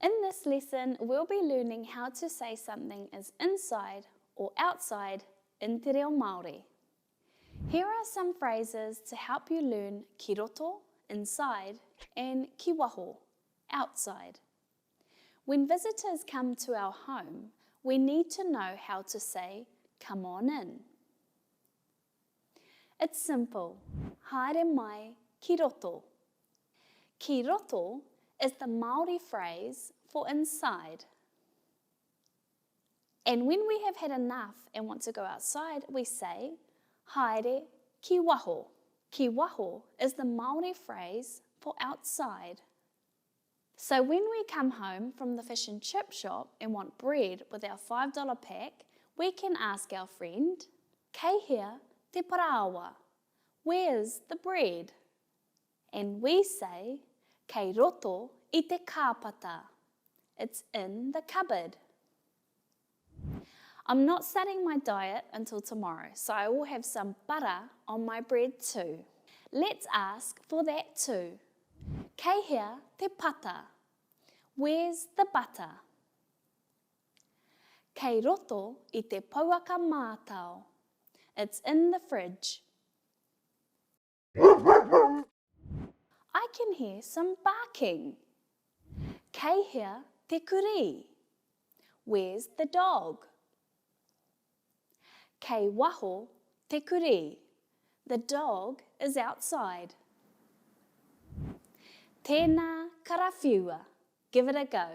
In this lesson, we'll be learning how to say something is inside or outside in te reo Māori. Here are some phrases to help you learn ki roto, inside, and ki waho, outside. When visitors come to our home, we need to know how to say, come on in. It's simple. Haere mai ki roto. Ki roto is the Māori phrase for inside. And when we have had enough and want to go outside, we say, haere ki waho. Ki waho is the Māori phrase for outside. So when we come home from the fish and chip shop and want bread with our $5 pack, we can ask our friend, kei hea te parawa, where's the bread? And we say, kei roto I te kāpata, it's in the cupboard. I'm not starting my diet until tomorrow, so I will have some butter on my bread too. Let's ask for that too. Kei hea te pata, where's the butter? Kei roto I te pouaka mātau, it's in the fridge. I can hear some barking. Kei hea te kuri, where's the dog? Kei waho te kuri, the dog is outside. Tēnā karawhiua, give it a go.